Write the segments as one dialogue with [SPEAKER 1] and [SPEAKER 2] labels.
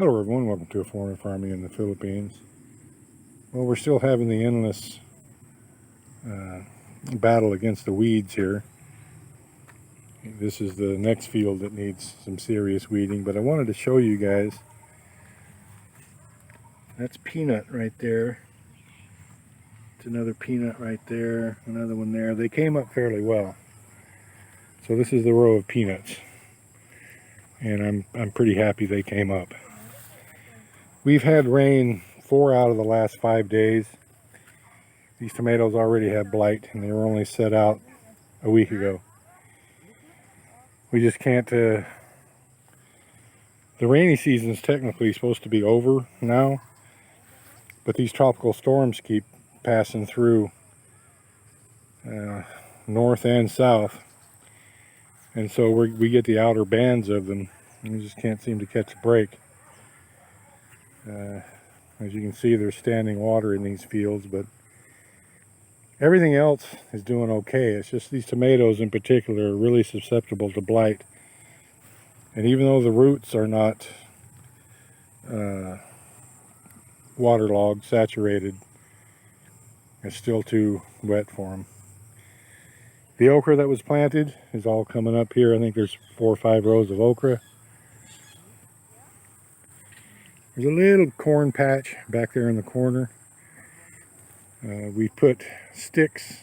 [SPEAKER 1] Hello everyone, welcome to A Foreign Farming in the Philippines. Well, we're still having the endless battle against the weeds here. This is the next field that needs some serious weeding, but I wanted to show you guys. That's peanut right there. It's another peanut right there, another one there. They came up fairly well. So this is the row of peanuts, and I'm pretty happy they came up. We've had rain 4 out of the last 5 days. These tomatoes already have blight, and they were only set out a week ago. We just can't, the rainy season is technically supposed to be over now, but these tropical storms keep passing through north and south, and so we get the outer bands of them, and we just can't seem to catch a break. As you can see, there's standing water in these fields, but everything else is doing okay. It's just these tomatoes in particular are really susceptible to blight. And even though the roots are not waterlogged, saturated, it's still too wet for them. The okra that was planted is all coming up here. I think there's 4 or 5 rows of okra. There's a little corn patch back there in the corner. We put sticks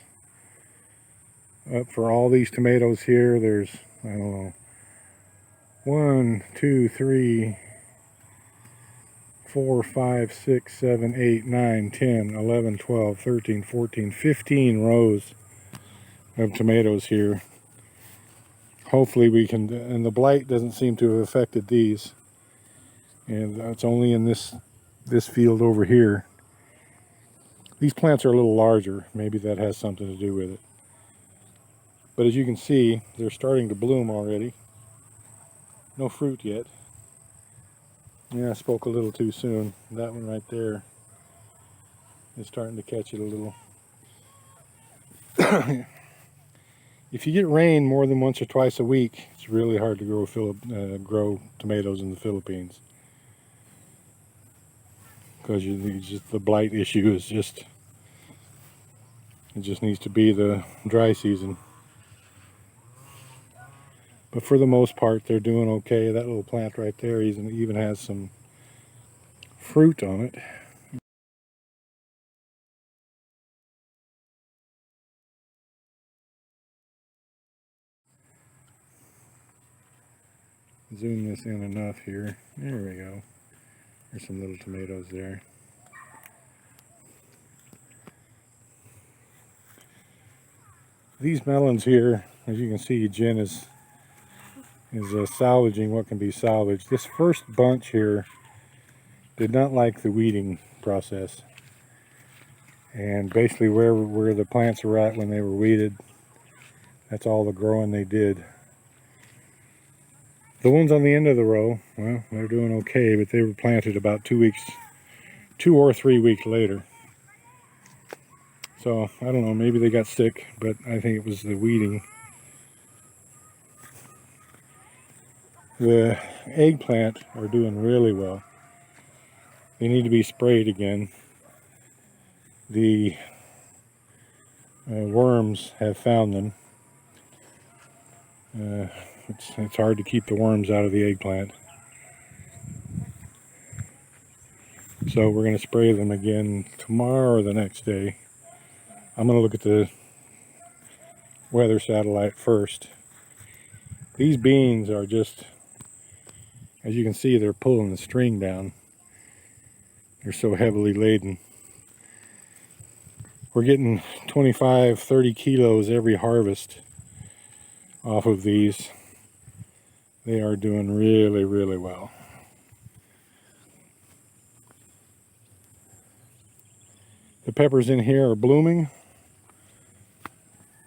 [SPEAKER 1] up for all these tomatoes here. There's, I don't know, 1, 2, 3, 4, 5, 6, 7, 8, 9, 10, 11, 12, 13, 14, 15 rows of tomatoes here. Hopefully we can, and the blight doesn't seem to have affected these. And it's only in this field over here. These plants are a little larger. Maybe that has something to do with it. But as you can see, they're starting to bloom already. No fruit yet. Yeah, I spoke a little too soon. That one right there is starting to catch it a little. If you get rain more than once or twice a week, it's really hard to grow tomatoes in the Philippines. Because the blight issue is just, it just needs to be the dry season. But for the most part, they're doing okay. That little plant right there even has some fruit on it. Zoom this in enough here. There we go. There's some little tomatoes there. These melons here, as you can see, Jen is salvaging what can be salvaged. This first bunch here did not like the weeding process, and basically where the plants were at when they were weeded, that's all the growing they did. The ones on the end of the row, well, they're doing okay, but they were planted about 2 or 3 weeks later. So I don't know, maybe they got sick, but I think it was the weeding. The eggplant are doing really well. They need to be sprayed again. The worms have found them. It's hard to keep the worms out of the eggplant. So we're going to spray them again tomorrow or the next day. I'm going to look at the weather satellite first. These beans are just, as you can see, they're pulling the string down. They're so heavily laden. We're getting 25, 30 kilos every harvest off of these. They are doing really, really well. The peppers in here are blooming.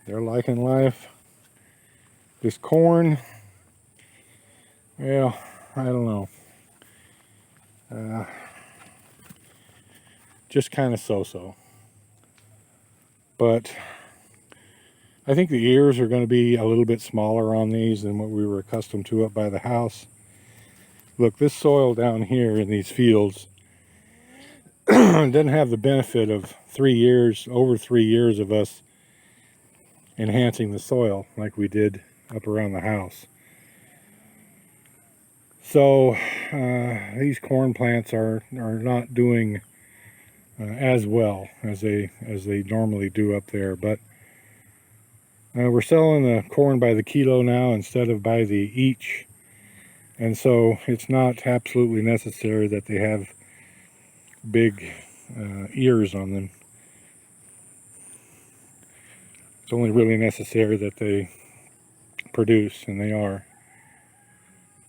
[SPEAKER 1] They're liking life. This corn, well, I don't know. Just kind of so-so. But I think the ears are going to be a little bit smaller on these than what we were accustomed to up by the house. Look, this soil down here in these fields doesn't have the benefit of 3 years, over 3 years of us enhancing the soil like we did up around the house. So these corn plants are not doing as well as they normally do up there, but we're selling the corn by the kilo now instead of by the each, and so it's not absolutely necessary that they have big ears on them. It's only really necessary that they produce, and they are.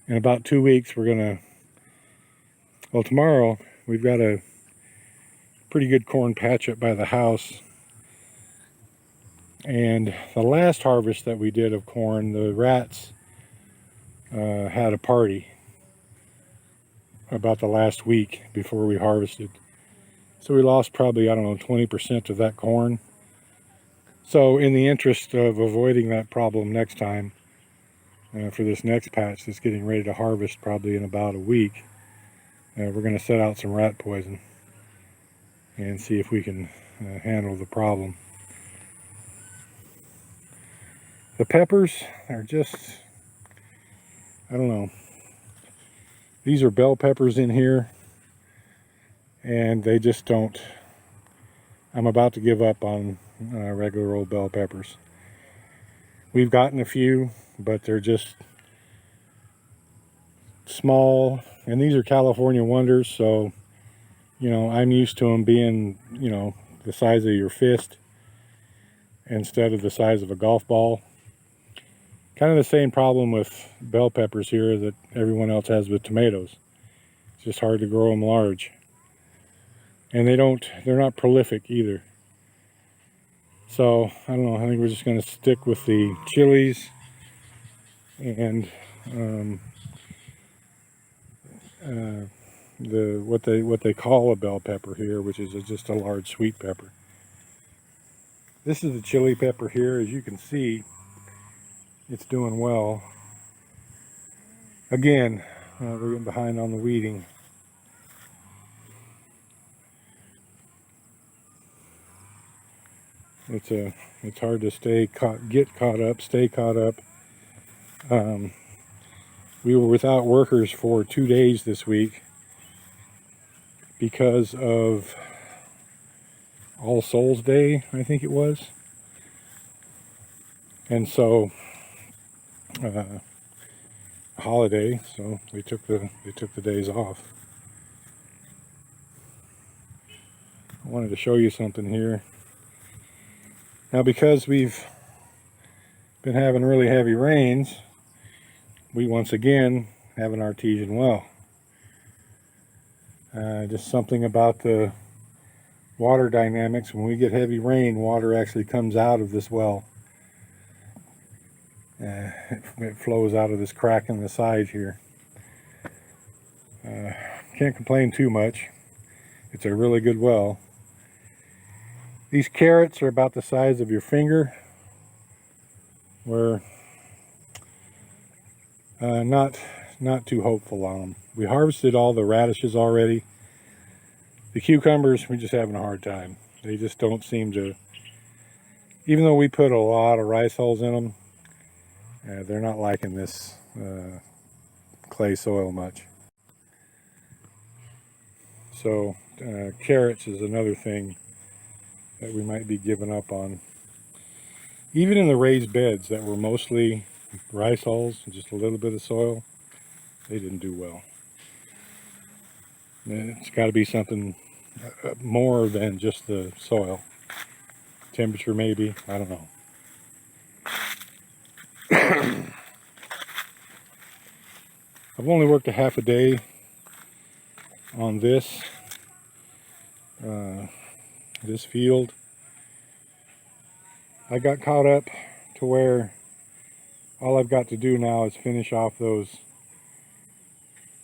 [SPEAKER 1] In about 2 weeks, we're gonna, well, tomorrow we've got a pretty good corn patch up by the house, and the last harvest that we did of corn, the rats had a party about the last week before we harvested. So we lost probably, I don't know, 20% of that corn. So in the interest of avoiding that problem next time, for this next patch that's getting ready to harvest probably in about a week, we're going to set out some rat poison and see if we can handle the problem. The peppers are just, I don't know. These are bell peppers in here, and they just don't. I'm about to give up on regular old bell peppers. We've gotten a few, but they're just small, and these are California Wonders, so you know, I'm used to them being, you know, the size of your fist instead of the size of a golf ball. Kind of the same problem with bell peppers here that everyone else has with tomatoes. It's just hard to grow them large. And they're not prolific either. So, I don't know, I think we're just going to stick with the chilies and what they call a bell pepper here, which is just a large sweet pepper. This is the chili pepper here. As you can see, it's doing well. Again, we're getting behind on the weeding. It's hard to stay caught up. We were without workers for 2 days this week because of All Souls Day, I think it was. And so holiday, so they took the days off. I wanted to show you something here. Now, because we've been having really heavy rains, we once again have an artesian well. Just something about the water dynamics. When we get heavy rain, water actually comes out of this well. It flows out of this crack in the side here. Can't complain too much. It's a really good well. These carrots are about the size of your finger. We're not too hopeful on them. We harvested all the radishes already. The cucumbers, we're just having a hard time. They just don't seem to, even though we put a lot of rice hulls in them, they're not liking this clay soil much. So carrots is another thing that we might be giving up on. Even in the raised beds that were mostly rice hulls and just a little bit of soil, they didn't do well. It's got to be something more than just the soil. Temperature maybe, I don't know. I've only worked a half a day on this field. I got caught up to where all I've got to do now is finish off those.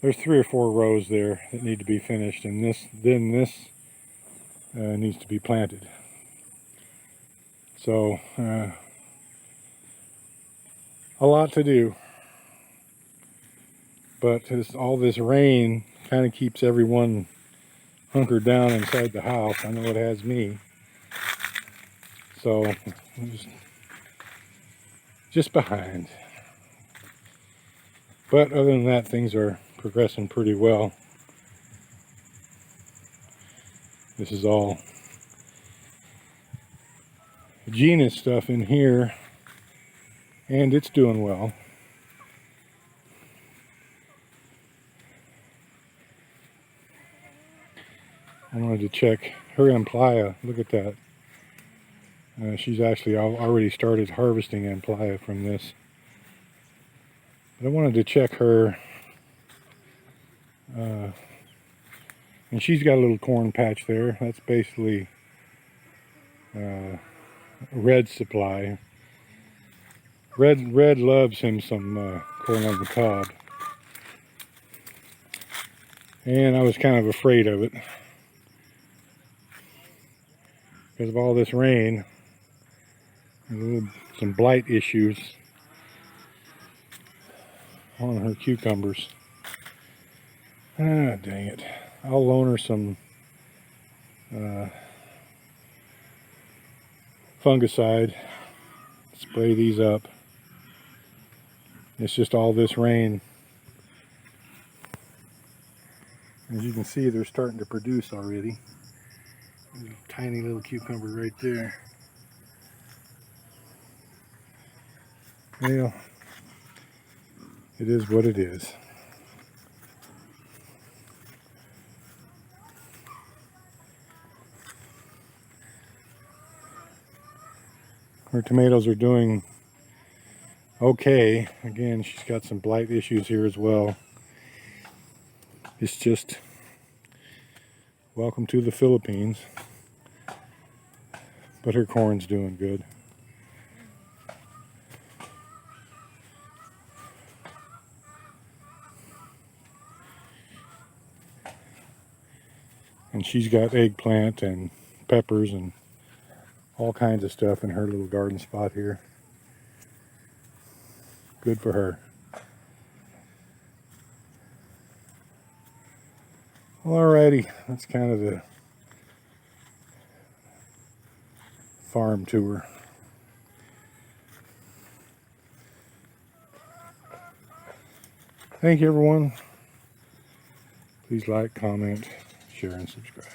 [SPEAKER 1] There's 3 or 4 rows there that need to be finished, and this needs to be planted. So a lot to do. but all this rain kind of keeps everyone hunkered down inside the house. I know it has me. So I'm just behind. But other than that, things are progressing pretty well. This is all Gina's stuff in here, and it's doing well. I wanted to check her Amplia. Look at that. She's actually already started harvesting Amplia from this. But I wanted to check her. And she's got a little corn patch there. That's basically Red's supply. Red loves him some corn on the cob. And I was kind of afraid of it because of all this rain and some blight issues on her cucumbers. Ah, dang it. I'll loan her some fungicide, spray these up. It's just all this rain. As you can see, they're starting to produce already. There's a tiny little cucumber right there. Well, it is what it is. Her tomatoes are doing okay. Again, she's got some blight issues here as well. It's just welcome to the Philippines. But her corn's doing good. And she's got eggplant and peppers and all kinds of stuff in her little garden spot here. Good for her. Alrighty, that's kind of the farm tour. Thank you, everyone. Please like, comment, share, and subscribe.